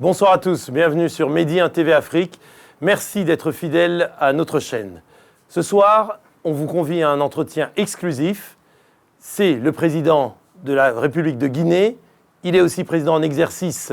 Bonsoir à tous, bienvenue sur Medi 1 TV Afrique. Merci d'être fidèles à notre chaîne. Ce soir, on vous convie à un entretien exclusif. C'est le président de la République de Guinée. Il est aussi président en exercice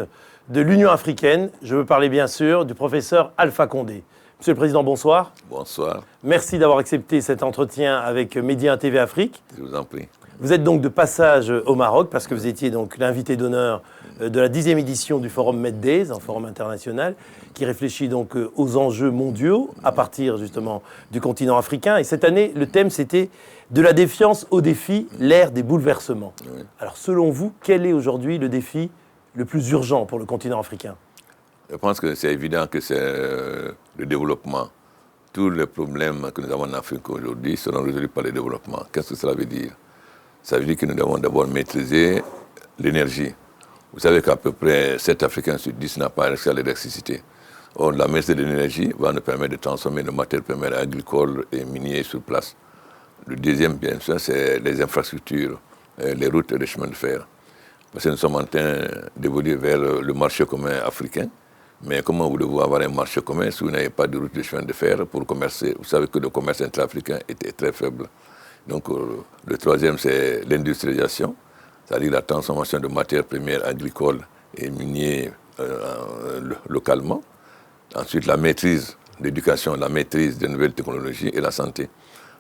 de l'Union africaine. Je veux parler bien sûr du professeur Alpha Condé. Monsieur le Président, bonsoir. Bonsoir. Merci d'avoir accepté cet entretien avec Medi 1 TV Afrique. Je vous en prie. Vous êtes donc de passage au Maroc parce que vous étiez donc l'invité d'honneur de la 10e édition du Forum Meddays, un forum international qui réfléchit donc aux enjeux mondiaux à partir justement du continent africain. Et cette année, le thème c'était de la défiance au défi, l'ère des bouleversements. Oui. Alors selon vous, quel est aujourd'hui le défi le plus urgent pour le continent africain ? Je pense que c'est évident que c'est le développement. Tous les problèmes que nous avons en Afrique aujourd'hui seront résolus par le développement. Qu'est-ce que cela veut dire ? Ça veut dire que nous devons d'abord maîtriser l'énergie. Vous savez qu'à peu près 7 Africains sur 10 n'ont pas accès à l'électricité. Or, la maîtrise de l'énergie va nous permettre de transformer nos matières premières agricoles et minières sur place. Le deuxième, bien sûr, c'est les infrastructures, les routes et les chemins de fer. Parce que nous sommes en train d'évoluer vers le marché commun africain. Mais comment voulez-vous avoir un marché commun si vous n'avez pas de route de chemin de fer pour commercer ? Vous savez que le commerce intra-africain était très faible. Donc, le troisième, c'est l'industrialisation, c'est-à-dire la transformation de matières premières agricoles et minières localement. Ensuite, la maîtrise de l'éducation, la maîtrise des nouvelles technologies et la santé.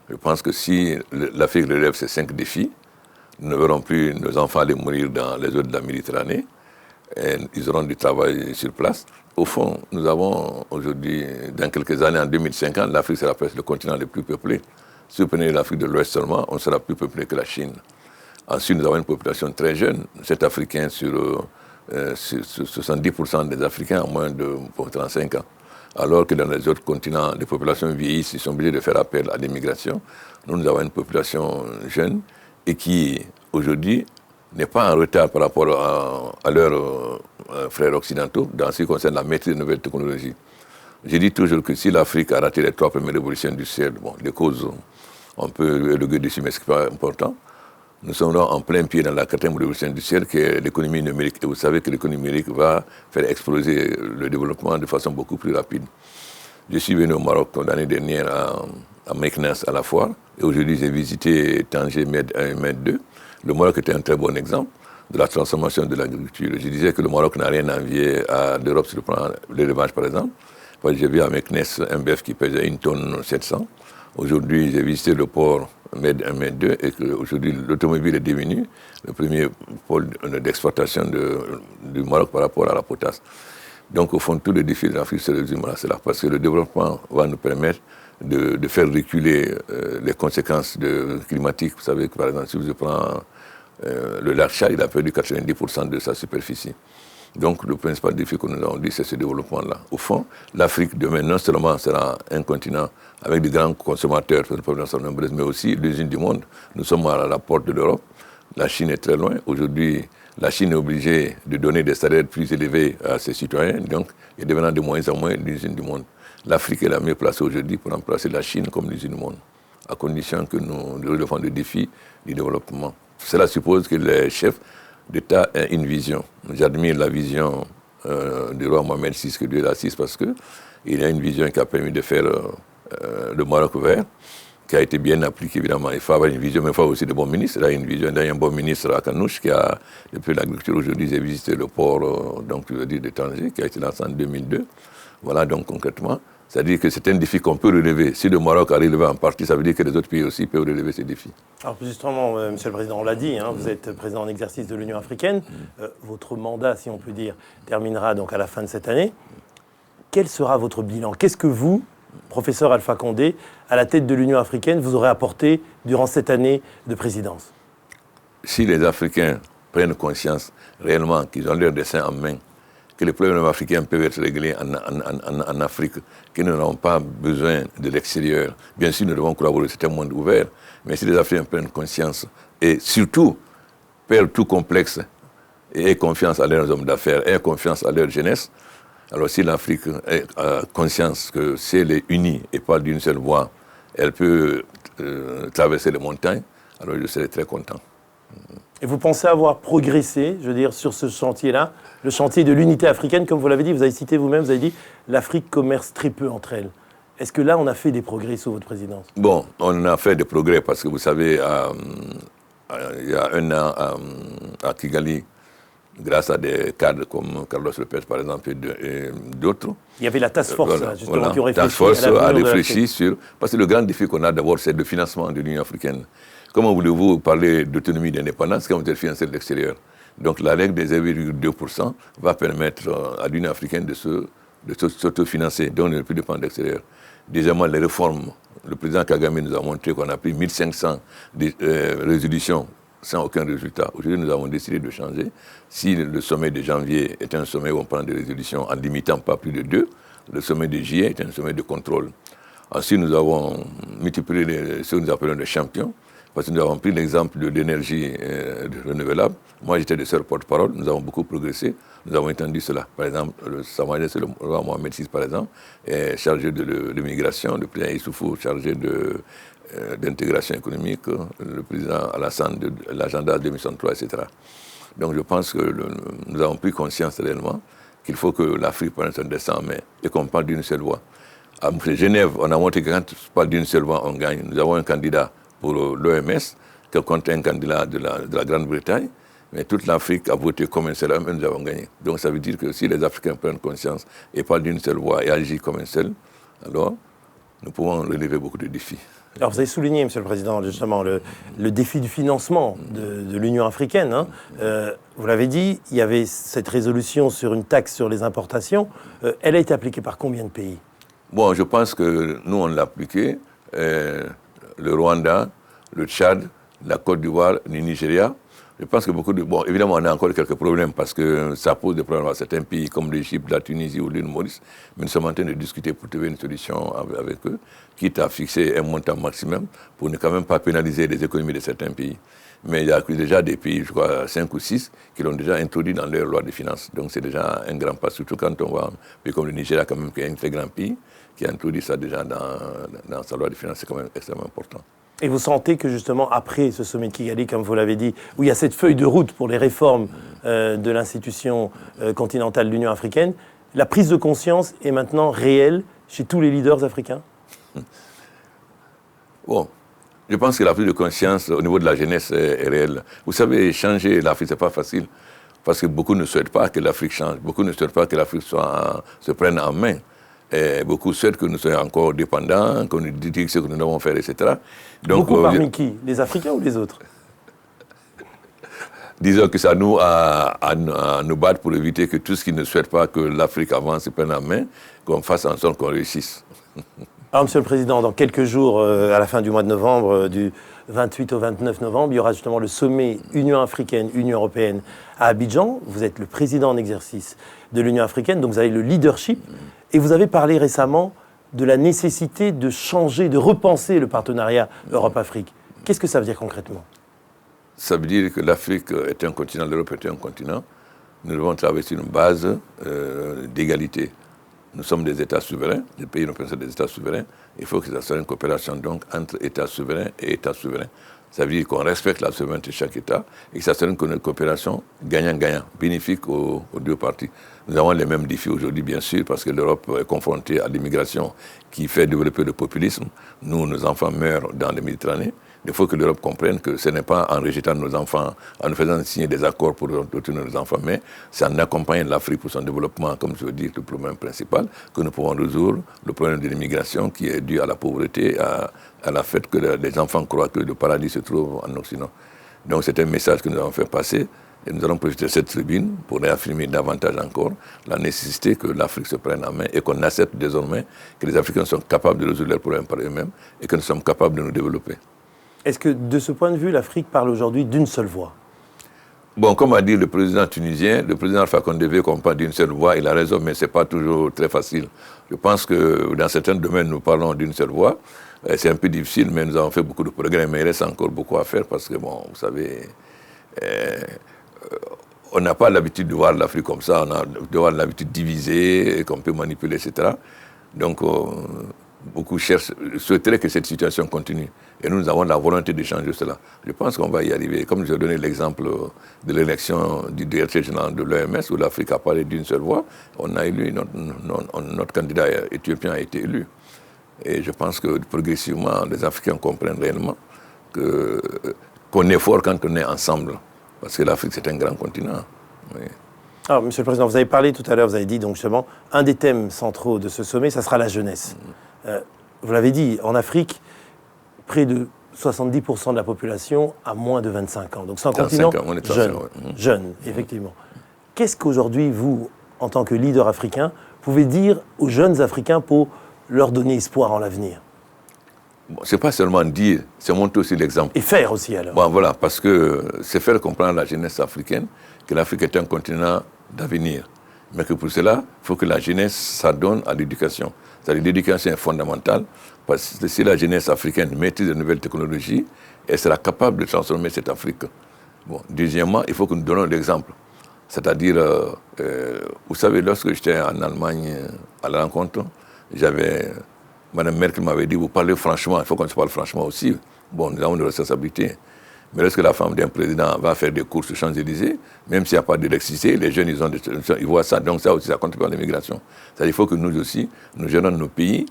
Je pense que si l'Afrique relève ces 5 défis, nous ne verrons plus nos enfants aller mourir dans les eaux de la Méditerranée. Et ils auront du travail sur place. Au fond, nous avons aujourd'hui, dans quelques années, en 2050, l'Afrique sera presque le continent le plus peuplé. Si vous prenez l'Afrique de l'Ouest seulement, on sera plus peuplé que la Chine. Ensuite, nous avons une population très jeune. 7 Africains sur 70% des Africains ont moins de 35 ans. Alors que dans les autres continents, les populations vieillissent, ils sont obligés de faire appel à l'immigration. Nous avons une population jeune et qui, aujourd'hui, n'est pas en retard par rapport à leurs frères occidentaux dans ce qui concerne la maîtrise des nouvelles technologies. Je dis toujours que si l'Afrique a raté les 3 premières révolutions industrielles, bon, les causes, on peut éloigner dessus, mais ce n'est pas important. Nous sommes là en plein pied dans la 4e révolution industrielle qui est l'économie numérique. Et vous savez que l'économie numérique va faire exploser le développement de façon beaucoup plus rapide. Je suis venu au Maroc l'année dernière à Meknès à la foire. Et aujourd'hui, j'ai visité Tanger Med 1 et Med 2. Le Maroc était un très bon exemple de la transformation de l'agriculture. Je disais que le Maroc n'a rien à envier à l'Europe sur le plan de l'élevage, par exemple. J'ai vu à Meknès un bœuf qui pesait 1 tonne 700. Aujourd'hui, j'ai visité le port Med 1, Med 2 et qu'aujourd'hui, l'automobile est devenue le premier pôle d'exportation du Maroc par rapport à la potasse. Donc, au fond, tous les défis de l'Afrique se résument à cela parce que le développement va nous permettre de faire reculer les conséquences climatiques. Vous savez que, par exemple, si vous prenez le lac Tchad, il a perdu 90% de sa superficie. Donc, le principal défi que nous avons dit, c'est ce développement-là. Au fond, l'Afrique, demain, non seulement sera un continent avec des grands consommateurs, mais aussi l'usine du monde. Nous sommes à la porte de l'Europe. La Chine est très loin. Aujourd'hui, la Chine est obligée de donner des salaires plus élevés à ses citoyens. Donc, il est devenant de moins en moins l'usine du monde. L'Afrique est la mieux placée aujourd'hui pour remplacer la Chine comme l'usine du monde, à condition que nous relevons le défi du développement. Cela suppose que les chefs d'État aient une vision. J'admire la vision du roi Mohamed VI, que Dieu l'assiste, parce qu'il a une vision qui a permis de faire le Maroc vert, qui a été bien appliquée, évidemment. Il faut avoir une vision, mais il faut aussi de bons ministres. Il a une vision. Il y a un bon ministre à Kanouche qui a, depuis l'agriculture, aujourd'hui, j'ai visité le port de Tanger, qui a été lancé en 2002. Voilà, donc concrètement, c'est-à-dire que c'est un défi qu'on peut relever. Si le Maroc a relevé en partie, ça veut dire que les autres pays aussi peuvent relever ces défis. Alors justement, Monsieur le Président, on l'a dit, vous êtes président en exercice de l'Union africaine. Votre mandat, si on peut dire, terminera donc à la fin de cette année. Quel sera votre bilan ? Qu'est-ce que vous, professeur Alpha Condé, à la tête de l'Union africaine, vous aurez apporté durant cette année de présidence ? Si les Africains prennent conscience réellement qu'ils ont leur destin en main, que les problèmes africains peuvent être réglés en Afrique, que nous n'avons pas besoin de l'extérieur. Bien sûr, nous devons collaborer, c'est un monde ouvert, mais si les Africains prennent conscience et surtout perdent tout complexe et aient confiance à leurs hommes d'affaires, aient confiance à leur jeunesse, alors si l'Afrique a conscience que si elle est unie et parle d'une seule voix, elle peut traverser les montagnes, alors je serai très content. Et vous pensez avoir progressé, je veux dire, sur ce chantier-là, le chantier de l'unité africaine, comme vous l'avez dit, vous avez cité vous-même, vous avez dit, l'Afrique commerce très peu entre elles. Est-ce que là, on a fait des progrès sous votre présidence? Bon, on a fait des progrès parce que vous savez, il y a un an à Kigali, grâce à des cadres comme Carlos Lopez, par exemple, et d'autres. Il y avait la task force, Voilà, là, justement, voilà. qui ont réfléchi Task force à a l'avenir de réfléchi l'Afrique. sur... Parce que le grand défi qu'on a d'abord, c'est le financement de l'Union africaine. Comment voulez-vous parler d'autonomie et d'indépendance quand vous êtes financé de l'extérieur? Donc la règle des 0,2% va permettre à l'Union africaine de s'autofinancer, donc de ne plus dépendre de l'extérieur. Deuxièmement, les réformes. Le président Kagame nous a montré qu'on a pris 1500 résolutions sans aucun résultat. Aujourd'hui, nous avons décidé de changer. Si le sommet de janvier est un sommet où on prend des résolutions en limitant pas plus de 2, le sommet de juillet est un sommet de contrôle. Ensuite, nous avons multiplié ce que nous appelons les champions, parce que nous avons pris l'exemple de l'énergie renouvelable. Moi, j'étais le seul porte-parole. Nous avons beaucoup progressé. Nous avons entendu cela. Par exemple, le roi Mohamed VI, par exemple, est chargé de l'immigration. Le président Issoufou, chargé d'intégration économique. Le président Alassane, de l'agenda 2063, etc. Donc, je pense que nous avons pris conscience réellement qu'il faut que l'Afrique prenne son destin en main et qu'on parle d'une seule voix. À Genève, on a montré que quand on parle d'une seule voix, on gagne. Nous avons un candidat pour l'OMS, qui compte un candidat de la Grande-Bretagne, mais toute l'Afrique a voté comme un seul homme et nous avons gagné. Donc ça veut dire que si les Africains prennent conscience et parlent d'une seule voix et agissent comme un seul, alors nous pouvons relever beaucoup de défis. Alors vous avez souligné, Monsieur le Président, justement, le défi du financement de l'Union africaine. Hein. Vous l'avez dit, il y avait cette résolution sur une taxe sur les importations. Elle a été appliquée par combien de pays? Bon, je pense que nous, on l'a appliqué. Le Rwanda, le Tchad, la Côte d'Ivoire, le Nigeria. Je pense que bon, évidemment, on a encore quelques problèmes parce que ça pose des problèmes à certains pays comme l'Égypte, la Tunisie ou l'île Maurice. Mais nous sommes en train de discuter pour trouver une solution avec eux, quitte à fixer un montant maximum pour ne quand même pas pénaliser les économies de certains pays. Mais il y a déjà des pays, je crois 5 ou 6, qui l'ont déjà introduit dans leur loi de finances. Donc c'est déjà un grand pas, surtout quand on voit un pays comme le Nigeria, quand même, qui est un très grand pays, qui a introduit ça déjà dans sa loi de finances, c'est quand même extrêmement important. Et vous sentez que justement, après ce sommet de Kigali, comme vous l'avez dit, où il y a cette feuille de route pour les réformes de l'institution continentale de l'Union africaine, la prise de conscience est maintenant réelle chez tous les leaders africains? Bon, je pense que la prise de conscience au niveau de la jeunesse est réelle. Vous savez, changer l'Afrique, ce n'est pas facile. Parce que beaucoup ne souhaitent pas que l'Afrique change. Beaucoup ne souhaitent pas que l'Afrique se prenne en main. Et beaucoup souhaitent que nous soyons encore dépendants, qu'on nous dise ce que nous devons faire, etc. Donc, beaucoup parmi qui? Les Africains ou les autres? Disons que c'est à nous à nous battre pour éviter que tout ce qui ne souhaite pas que l'Afrique avance se prenne en main, qu'on fasse en sorte qu'on réussisse. Alors, Monsieur le Président, dans quelques jours, à la fin du mois de novembre, du 28 au 29 novembre, il y aura justement le sommet Union africaine, Union européenne à Abidjan. Vous êtes le président en exercice de l'Union africaine, donc vous avez le leadership. Et vous avez parlé récemment de la nécessité de changer, de repenser le partenariat Europe-Afrique. Qu'est-ce que ça veut dire concrètement? Ça veut dire que l'Afrique est un continent, l'Europe est un continent. Nous devons travailler sur une base d'égalité. Nous sommes des États souverains, les pays européens sont des États souverains. Il faut que ça soit une coopération donc entre États souverains et États souverains. Ça veut dire qu'on respecte la souveraineté de chaque État et que ça soit une coopération gagnant-gagnant, bénéfique aux deux parties. Nous avons les mêmes défis aujourd'hui, bien sûr, parce que l'Europe est confrontée à l'immigration qui fait développer le populisme. Nous, nos enfants meurent dans la Méditerranée. Il faut que l'Europe comprenne que ce n'est pas en rejetant nos enfants, en nous faisant signer des accords pour retourner nos enfants, mais c'est en accompagnant l'Afrique pour son développement, comme je veux dire, le problème principal, que nous pouvons résoudre le problème de l'immigration qui est dû à la pauvreté, à la fait que les enfants croient que le paradis se trouve en Occident. Donc c'est un message que nous avons fait passer et nous allons profiter de cette tribune pour réaffirmer davantage encore la nécessité que l'Afrique se prenne en main et qu'on accepte désormais que les Africains sont capables de résoudre leurs problèmes par eux-mêmes et que nous sommes capables de nous développer. Est-ce que, de ce point de vue, l'Afrique parle aujourd'hui d'une seule voix? Bon, comme a dit le président tunisien, le président Alpha Condé veut qu'on parle d'une seule voix, il a raison, mais ce n'est pas toujours très facile. Je pense que dans certains domaines, nous parlons d'une seule voix. C'est un peu difficile, mais nous avons fait beaucoup de progrès, mais il reste encore beaucoup à faire parce que, bon, vous savez, on n'a pas l'habitude de voir l'Afrique comme ça, on a de voir l'habitude divisée, qu'on peut manipuler, etc. Donc, beaucoup souhaiteraient que cette situation continue. Et nous avons la volonté de changer cela. Je pense qu'on va y arriver. Comme j'ai donné l'exemple de l'élection du directeur général de l'OMS, où l'Afrique a parlé d'une seule voix, on a élu, notre candidat éthiopien a été élu. Et je pense que progressivement, les Africains comprennent réellement qu'on est fort quand on est ensemble. Parce que l'Afrique, c'est un grand continent. Oui. Alors, Monsieur le Président, vous avez parlé tout à l'heure, vous avez dit donc justement, un des thèmes centraux de ce sommet, ça sera la jeunesse. Vous l'avez dit, en Afrique, près de 70% de la population a moins de 25 ans. Donc c'est un continent jeune, effectivement. Qu'est-ce qu'aujourd'hui, vous, en tant que leader africain, pouvez dire aux jeunes Africains pour leur donner espoir en l'avenir? Bon, ce n'est pas seulement dire, c'est montrer aussi l'exemple. Et faire aussi alors. Bon, voilà, parce que c'est faire comprendre à la jeunesse africaine que l'Afrique est un continent d'avenir. Mais que pour cela, il faut que la jeunesse s'adonne à l'éducation. C'est-à-dire l'éducation est fondamentale, parce que si la jeunesse africaine maîtrise de nouvelles technologies, elle sera capable de transformer cette Afrique. Bon, deuxièmement, il faut que nous donnons l'exemple. C'est-à-dire, vous savez, lorsque j'étais en Allemagne à la rencontre, Mme Merkel m'avait dit, vous parlez franchement, il faut qu'on se parle franchement aussi. Bon, nous avons une responsabilité. Mais lorsque la femme d'un président va faire des courses aux Champs-Élysées, même s'il n'y a pas d'électricité, les jeunes, ils voient ça. Donc ça aussi, ça contribue à l'immigration. C'est-à-dire qu'il faut que nous aussi, nous gérons nos pays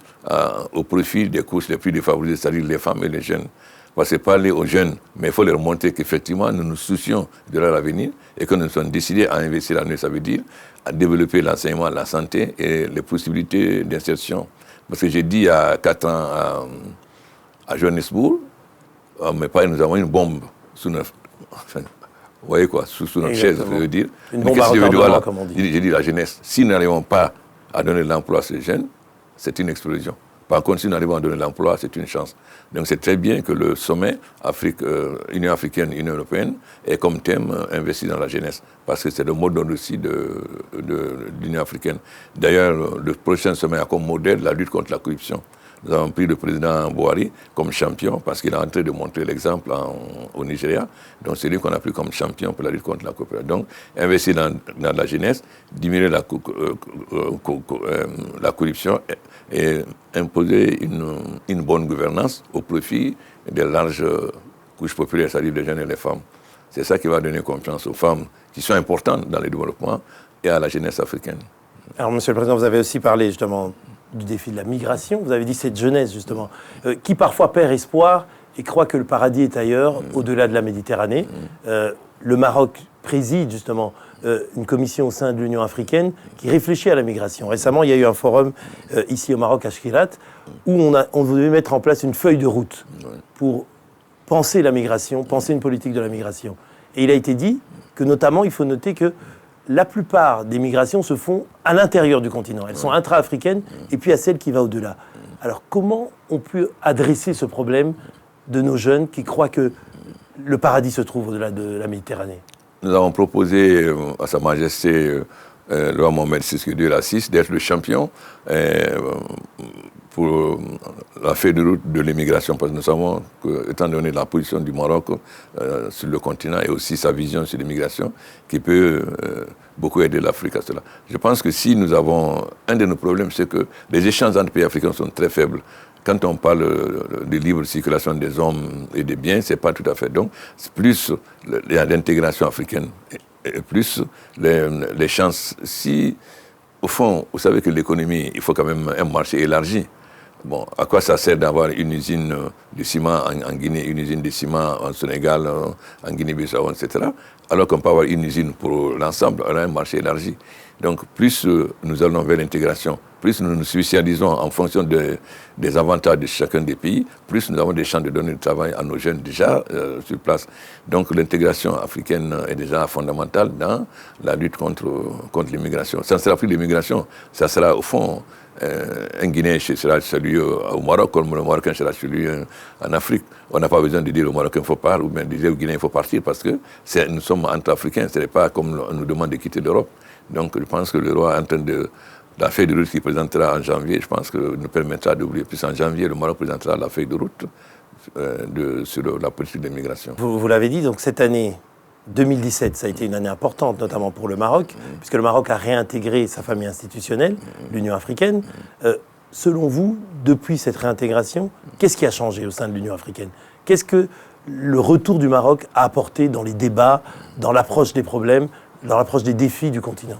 au profit des courses les plus défavorisées, c'est-à-dire les femmes et les jeunes. Parce que parler aux jeunes, mais il faut leur montrer qu'effectivement, nous nous soucions de leur avenir et que nous sommes décidés à investir en eux, ça veut dire à développer l'enseignement, la santé et les possibilités d'insertion. Parce que j'ai dit il y a 4 ans à Johannesburg, mes parents, nous avons une bombe sous notre, vous voyez quoi, sous notre chaise, je veux dire. Une bombe à retardement, comme on dit. J'ai dit la jeunesse, si nous n'arrivons pas à donner de l'emploi à ces jeunes, c'est une explosion. Par contre, si nous arrivons à donner de l'emploi, c'est une chance. Donc c'est très bien que le sommet Union africaine, Union européenne ait comme thème investi dans la jeunesse. Parce que c'est le mode d'ordre aussi de l'Union africaine. D'ailleurs, le prochain sommet a comme modèle la lutte contre la corruption. Nous avons pris le président Buhari comme champion parce qu'il est en train de montrer l'exemple au Nigeria. Donc c'est lui qu'on a pris comme champion pour la lutte contre la corruption. Donc investir dans la jeunesse, diminuer la corruption et imposer une bonne gouvernance au profit des larges couches populaires, c'est-à-dire les jeunes et les femmes. C'est ça qui va donner confiance aux femmes qui sont importantes dans le développement et à la jeunesse africaine. Alors, Monsieur le Président, vous avez aussi parlé justement du défi de la migration. Vous avez dit cette jeunesse, justement, qui parfois perd espoir et croit que le paradis est ailleurs, au-delà de la Méditerranée. Le Maroc préside, justement, une commission au sein de l'Union africaine qui réfléchit à la migration. Récemment, il y a eu un forum ici au Maroc, à Chkirat, où on devait mettre en place une feuille de route pour penser la migration, penser une politique de la migration. Et il a été dit que, notamment, il faut noter que la plupart des migrations se font à l'intérieur du continent. Elles sont intra-africaines et puis à celle qui va au-delà. Alors comment on peut adresser ce problème de nos jeunes qui croient que le paradis se trouve au-delà de la Méditerranée? Nous avons proposé à Sa Majesté le roi Mohamed VI d'être le champion pour la feuille de route de l'immigration, parce que nous savons que, étant donné la position du Maroc sur le continent et aussi sa vision sur l'immigration, qui peut beaucoup aider l'Afrique à cela. Je pense que si nous avons... Un de nos problèmes, c'est que les échanges entre pays africains sont très faibles. Quand on parle de libre circulation des hommes et des biens, ce n'est pas tout à fait. Donc, c'est plus l'intégration africaine et plus les chances. Si, au fond, vous savez que l'économie, il faut quand même un marché élargi. Bon, à quoi ça sert d'avoir une usine de ciment en Guinée, une usine de ciment en Sénégal, en Guinée-Bissau, etc., alors qu'on peut avoir une usine pour l'ensemble, on a un marché élargi. Donc, plus nous allons vers l'intégration, plus nous nous spécialisons en fonction des avantages de chacun des pays, plus nous avons des chances de donner du travail à nos jeunes déjà sur place. Donc, l'intégration africaine est déjà fondamentale dans la lutte contre l'immigration. Ça ne sera plus l'immigration, ça sera au fond... un Guinéen sera celui au Maroc, comme le Marocain sera celui en Afrique. On n'a pas besoin de dire au Marocain il faut partir, ou bien de dire au Guinéen il faut partir, parce que nous sommes entre Africains, ce n'est pas comme on nous demande de quitter l'Europe. Donc je pense que le roi est en train de... La feuille de route qu'il présentera en janvier, je pense que nous permettra d'oublier. Plus en janvier, le Maroc présentera la feuille de route sur la politique d'immigration. Vous l'avez dit, donc cette année 2017, ça a été une année importante, notamment pour le Maroc, puisque le Maroc a réintégré sa famille institutionnelle, l'Union africaine. selon vous, depuis cette réintégration, qu'est-ce qui a changé au sein de l'Union africaine? Qu'est-ce que le retour du Maroc a apporté dans les débats, dans l'approche des problèmes, dans l'approche des défis du continent?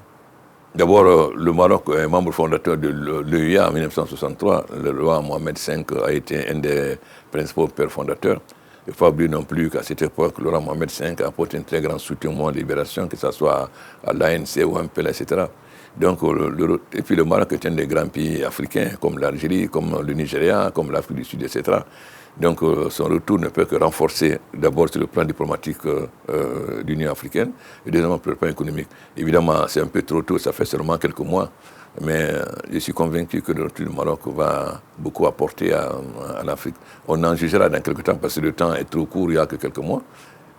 D'abord, le Maroc est membre fondateur de l'EUA en 1963. Le roi Mohamed V a été un des principaux pères fondateurs. Il ne faut pas oublier non plus qu'à cette époque, le roi Mohamed V a apporté un très grand soutien au mouvement de libération, que ce soit à l'ANC, au MPLA, etc. Donc, et puis le Maroc est un des grands pays africains, comme l'Algérie, comme le Nigeria, comme l'Afrique du Sud, etc. Donc, son retour ne peut que renforcer, d'abord sur le plan diplomatique de l'Union africaine, et deuxièmement sur le plan économique. Évidemment, c'est un peu trop tôt, ça fait seulement quelques mois, mais je suis convaincu que le retour du Maroc va beaucoup apporter à l'Afrique. On en jugera dans quelques temps, parce que le temps est trop court, il n'y a que quelques mois.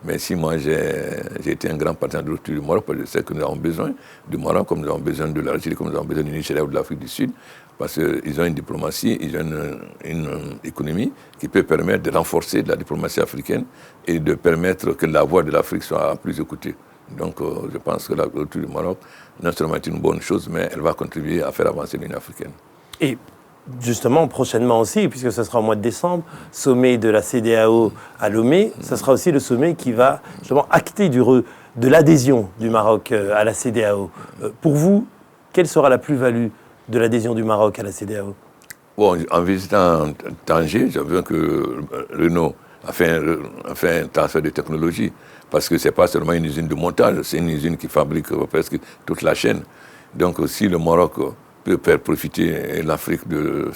Mais si moi j'ai été un grand partenaire de retour du Maroc, parce que je sais que nous avons besoin du Maroc, comme nous avons besoin de l'Algérie, comme nous avons besoin du Nigeria ou de l'Afrique du Sud, parce qu'ils ont une diplomatie, ils ont une économie qui peut permettre de renforcer la diplomatie africaine et de permettre que la voix de l'Afrique soit plus écoutée. Donc je pense que le retour du Maroc, non seulement est une bonne chose, mais elle va contribuer à faire avancer l'Union africaine. Et justement, prochainement aussi, puisque ce sera au mois de décembre, sommet de la CEDEAO à Lomé, ce sera aussi le sommet qui va justement acter de l'adhésion du Maroc à la CEDEAO. Pour vous, quelle sera la plus-value de l'adhésion du Maroc à la CEDEAO? Bon, en visitant Tanger, j'ai vu que Renault a fait un transfert de technologie, parce que ce n'est pas seulement une usine de montage, c'est une usine qui fabrique presque toute la chaîne. Donc si le Maroc peut faire profiter l'Afrique de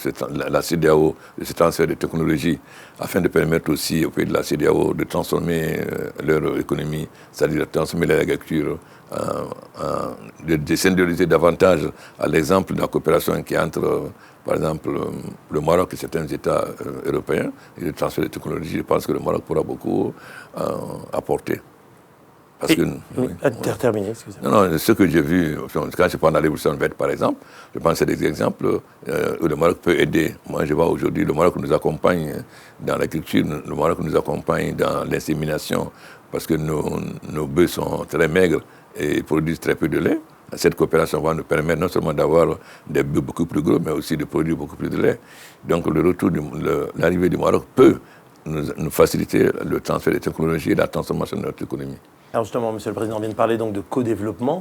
la CEDEAO de ce transfert de technologie, afin de permettre aussi aux pays de la CEDEAO de transformer leur économie, c'est-à-dire de transformer leur agriculture, de s'individualiser davantage à l'exemple de la coopération qui est entre, par exemple, le Maroc et certains États européens, et le transfert de technologie, je pense que le Maroc pourra beaucoup apporter. Parce que, terminé, excusez-moi. Non, ce que j'ai vu, quand je prends la révolution verte par exemple, je pense que c'est des exemples où le Maroc peut aider. Moi, je vois aujourd'hui, le Maroc nous accompagne dans l'agriculture, le Maroc nous accompagne dans l'insémination, parce que nos bœufs sont très maigres et produisent très peu de lait. Cette coopération va nous permettre non seulement d'avoir des bœufs beaucoup plus gros, mais aussi de produire beaucoup plus de lait. Donc l'arrivée du Maroc peut nous faciliter le transfert des technologies et la transformation de notre économie. Alors justement, Monsieur le Président vient de parler donc de co-développement.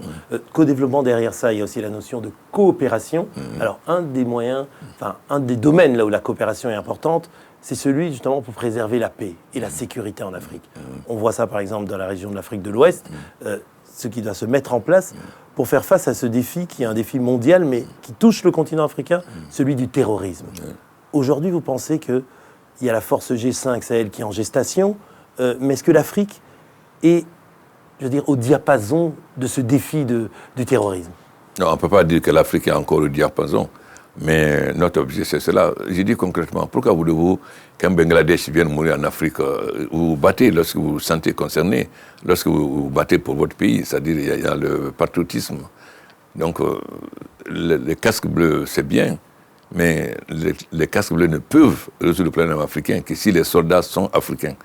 Co-développement, derrière ça, il y a aussi la notion de coopération. Alors un des domaines là où la coopération est importante, c'est celui justement pour préserver la paix et la sécurité en Afrique. On voit ça par exemple dans la région de l'Afrique de l'Ouest, ce qui doit se mettre en place pour faire face à ce défi qui est un défi mondial, mais qui touche le continent africain, celui du terrorisme. Aujourd'hui, vous pensez qu'il y a la force G5 Sahel qui est en gestation, mais est-ce que l'Afrique est, je veux dire, au diapason de ce défi du terrorisme? Non, on ne peut pas dire que l'Afrique est encore au diapason, mais notre objectif, c'est cela. J'ai dit concrètement, pourquoi voulez-vous qu'un Bangladesh vienne mourir en Afrique? Vous vous battez lorsque vous vous sentez concerné, lorsque vous vous battez pour votre pays, c'est-à-dire il y a le patriotisme. Donc, les casques bleus, c'est bien, mais les casques bleus ne peuvent résoudre le problème africain que si les soldats sont africains.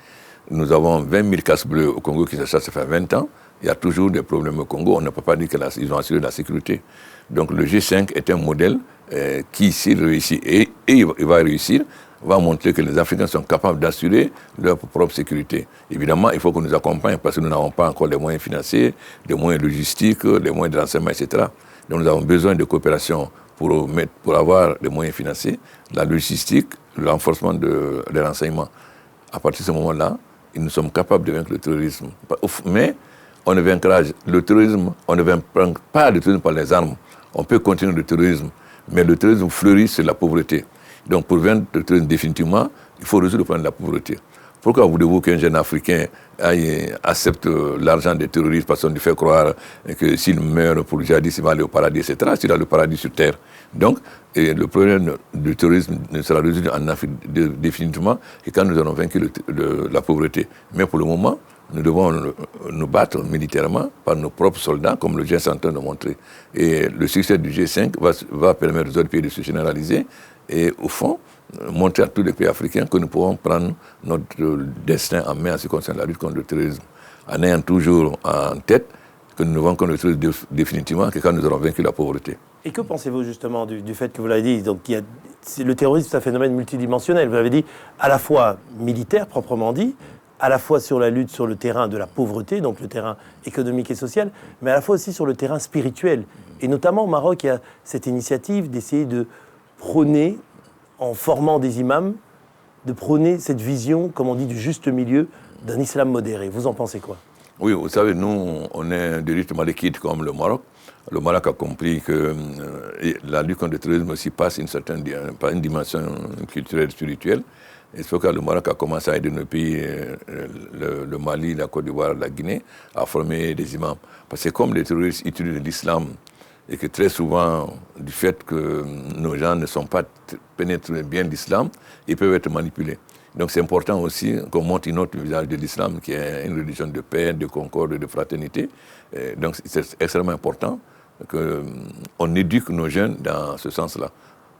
Nous avons 20 000 casques bleus au Congo qui ça fait 20 ans. Il y a toujours des problèmes au Congo. On ne peut pas dire qu'ils ont assuré la sécurité. Donc le G5 est un modèle qui, s'il réussit, et il va réussir, va montrer que les Africains sont capables d'assurer leur propre sécurité. Évidemment, il faut qu'on nous accompagne parce que nous n'avons pas encore les moyens financiers, les moyens logistiques, les moyens de renseignement, etc. Donc nous avons besoin de coopération pour avoir les moyens financiers, la logistique, le renforcement des renseignements. À partir de ce moment-là, nous sommes capables de vaincre le terrorisme. Mais on ne vaincra le terrorisme, on ne vaincra pas le terrorisme par les armes. On peut continuer le terrorisme, mais le terrorisme fleurit sur la pauvreté. Donc pour vaincre le terrorisme définitivement, il faut résoudre le problème de la pauvreté. Pourquoi voulez-vous qu'un jeune Africain accepte l'argent des terroristes parce qu'on lui fait croire que s'il meurt pour le djihadisme, il va aller au paradis, etc. S'il a le paradis sur terre. Donc, le problème du terrorisme ne sera résolu en Afrique définitivement que quand nous aurons vaincu la pauvreté. Mais pour le moment, nous devons nous battre militairement par nos propres soldats, comme le G5 est en train de montrer. Et le succès du G5 va permettre aux autres pays de se généraliser et, au fond, montrer à tous les pays africains que nous pouvons prendre notre destin en main en ce qui concerne la lutte contre le terrorisme, en ayant toujours en tête que nous ne vaincrons le terrorisme définitivement que quand nous aurons vaincu la pauvreté. Et que pensez-vous justement du fait que vous l'avez dit, donc il y a le terrorisme, c'est un phénomène multidimensionnel. Vous avez dit à la fois militaire, proprement dit, à la fois sur la lutte sur le terrain de la pauvreté, donc le terrain économique et social, mais à la fois aussi sur le terrain spirituel. Et notamment au Maroc, il y a cette initiative d'essayer de prôner, en formant des imams, de prôner cette vision, comme on dit, du juste milieu d'un islam modéré. Vous en pensez quoi? Oui, vous savez, nous, on est de rite malékite comme le Maroc. Le Maroc a compris que la lutte contre le terrorisme aussi passe par une dimension culturelle, spirituelle. Et c'est pourquoi le Maroc a commencé à aider nos pays, le Mali, la Côte d'Ivoire, la Guinée, à former des imams. Parce que comme les terroristes utilisent l'islam, et que très souvent, du fait que nos gens ne sont pas pénétrés bien l'islam, ils peuvent être manipulés. Donc c'est important aussi qu'on montre une autre visage de l'islam, qui est une religion de paix, de concorde, de fraternité. Et donc c'est extrêmement important qu'on éduque nos jeunes dans ce sens-là.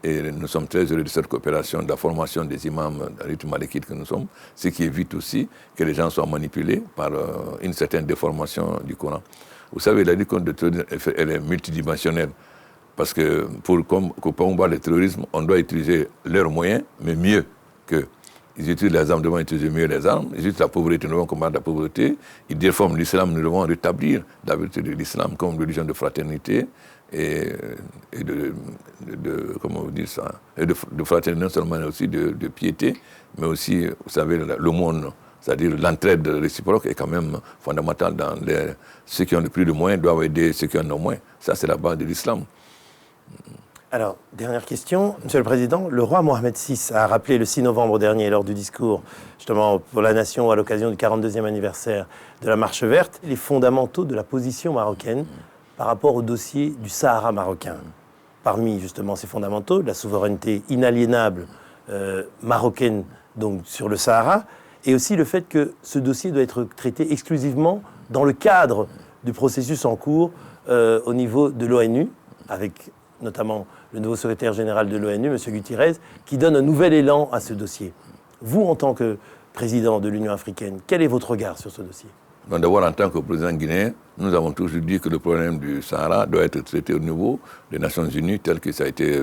Et nous sommes très heureux de cette coopération, de la formation des imams de rite malékite que nous sommes, ce qui évite aussi que les gens soient manipulés par une certaine déformation du Coran. Vous savez, la lutte contre le terrorisme, elle est multidimensionnelle. Parce que pour combattre le terrorisme, on doit utiliser leurs moyens, mais mieux qu'eux. Ils utilisent les armes, nous devons utiliser mieux les armes. Ils utilisent la pauvreté, nous devons combattre la pauvreté. Ils déforment l'islam, nous devons rétablir la vérité de l'islam comme religion de fraternité et comment vous dire ça, et de fraternité non seulement, mais aussi de piété, mais aussi, vous savez, le monde, c'est-à-dire l'entraide réciproque est quand même fondamentale dans ceux qui ont le plus de moyens doivent aider ceux qui en ont moins. Ça, c'est la base de l'islam. Alors, dernière question. Monsieur le Président, le roi Mohamed VI a rappelé le 6 novembre dernier, lors du discours, justement, pour la nation à l'occasion du 42e anniversaire de la Marche verte, les fondamentaux de la position marocaine par rapport au dossier du Sahara marocain. Parmi, justement, ces fondamentaux, la souveraineté inaliénable marocaine donc, sur le Sahara, et aussi le fait que ce dossier doit être traité exclusivement dans le cadre du processus en cours au niveau de l'ONU, avec notamment le nouveau secrétaire général de l'ONU, M. Guterres, qui donne un nouvel élan à ce dossier. Vous, en tant que président de l'Union africaine, quel est votre regard sur ce dossier? D'abord, en tant que président guinéen, nous avons toujours dit que le problème du Sahara doit être traité au niveau des Nations Unies tel que ça a été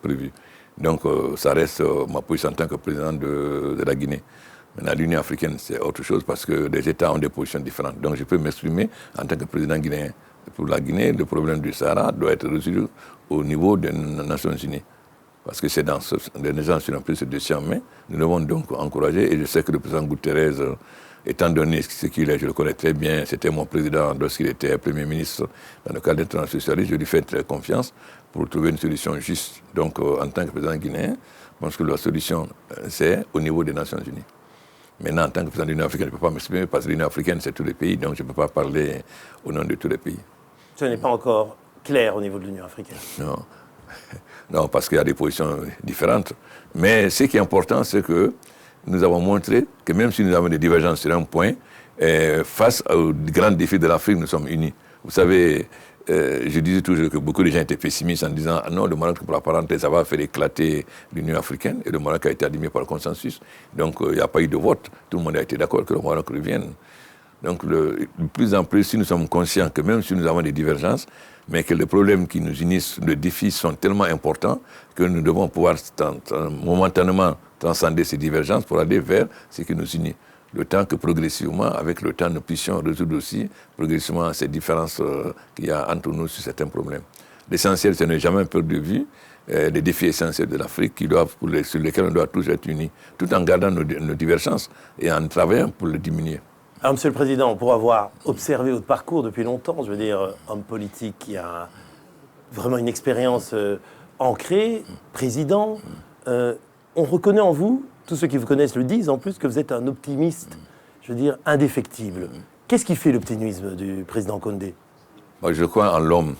prévu. Donc, ça reste ma position en tant que président de la Guinée. Maintenant, l'Union africaine, c'est autre chose parce que les États ont des positions différentes. Donc, je peux m'exprimer en tant que président guinéen. Pour la Guinée, le problème du Sahara doit être résolu au niveau des Nations Unies. Parce que c'est dans les Nations Unies qui ont pris ce dossier en main. Nous devons donc encourager, et je sais que le président Guterres, étant donné ce qu'il est, je le connais très bien, c'était mon président lorsqu'il était Premier ministre dans le cadre de l'International socialiste, je lui fais très confiance pour trouver une solution juste. Donc, en tant que président guinéen, je pense que la solution, c'est au niveau des Nations Unies. Maintenant, en tant que président de l'Union africaine, je ne peux pas m'exprimer parce que l'Union africaine, c'est tous les pays, donc je ne peux pas parler au nom de tous les pays. Ce n'est pas encore clair au niveau de l'Union africaine. Non. Non, parce qu'il y a des positions différentes. Mais ce qui est important, c'est que nous avons montré que même si nous avons des divergences sur un point, face aux grands défis de l'Afrique, nous sommes unis. Vous savez, je disais toujours que beaucoup de gens étaient pessimistes en disant « Ah non, le Maroc, pour la parenthèse, ça va faire éclater l'Union africaine. » Et le Maroc a été admis par le consensus. Donc, il n'y a pas eu de vote. Tout le monde a été d'accord que le Maroc revienne. Donc, de plus en plus, si nous sommes conscients que même si nous avons des divergences, mais que les problèmes qui nous unissent, les défis sont tellement importants que nous devons pouvoir momentanément transcender ces divergences pour aller vers ce qui nous unit. Le temps que progressivement, avec le temps, nous puissions résoudre aussi progressivement ces différences qu'il y a entre nous sur certains problèmes. L'essentiel, c'est ne jamais perdre de vue les défis essentiels de l'Afrique sur lesquels on doit tous être unis, tout en gardant nos divergences et en travaillant pour les diminuer. Alors, Monsieur le Président, pour avoir observé votre parcours depuis longtemps, je veux dire, homme politique qui a vraiment une expérience ancrée, président, on reconnaît en vous, tous ceux qui vous connaissent le disent en plus, que vous êtes un optimiste, je veux dire, indéfectible. Qu'est-ce qui fait l'optimisme du président Condé? Moi, je crois en l'homme,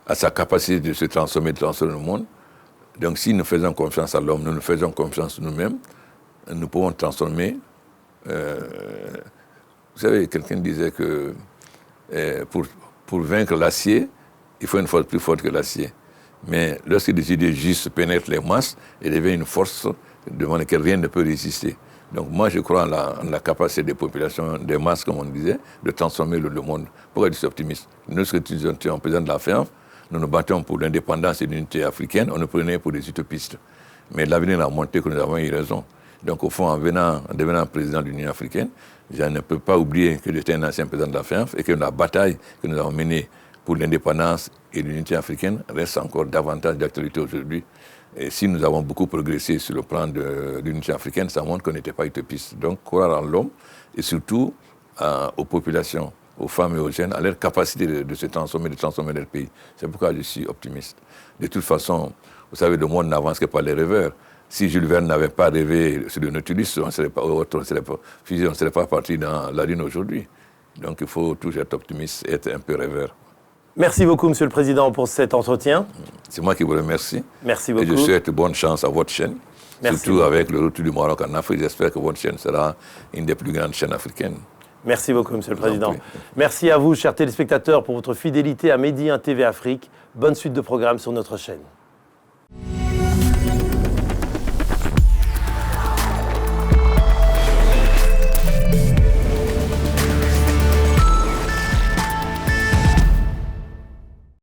à sa capacité de se transformer, de transformer le monde. Donc, si nous faisons confiance à l'homme, nous faisons confiance en nous-mêmes, nous pouvons transformer. Vous savez, quelqu'un disait que pour vaincre l'acier, il faut une force plus forte que l'acier. Mais lorsque des idées justes pénètrent les masses, elles deviennent une force devant laquelle rien ne peut résister. Donc moi, je crois en la capacité des populations, des masses, comme on disait, de transformer le monde. Pourquoi je suis optimiste? Nous, ce que nous étions président de la FEANF, nous nous battions pour l'indépendance et l'unité africaine, on nous prenait pour des utopistes. Mais l'avenir a montré que nous avons eu raison. Donc au fond, en devenant président de l'Union africaine, je ne peux pas oublier que j'étais un ancien président de la FEANF et que la bataille que nous avons menée pour l'indépendance et l'unité africaine reste encore davantage d'actualité aujourd'hui. Et si nous avons beaucoup progressé sur le plan de l'unité africaine, ça montre qu'on n'était pas utopiste. Donc, croire en l'homme et surtout aux populations, aux femmes et aux jeunes, à leur capacité de se transformer, de transformer leur pays. C'est pourquoi je suis optimiste. De toute façon, vous savez, le monde n'avance que par les rêveurs. Si Jules Verne n'avait pas rêvé sur le Nautilus, on ne serait pas parti dans la Lune aujourd'hui. Donc, il faut toujours être optimiste et être un peu rêveur. Merci beaucoup, Monsieur le Président, pour cet entretien. C'est moi qui vous remercie. Merci beaucoup. Et je souhaite bonne chance à votre chaîne. Merci surtout beaucoup. Avec le retour du Maroc en Afrique. J'espère que votre chaîne sera une des plus grandes chaînes africaines. Merci beaucoup, Monsieur le Président. Merci à vous, chers téléspectateurs, pour votre fidélité à Medi 1 TV Afrique. Bonne suite de programmes sur notre chaîne.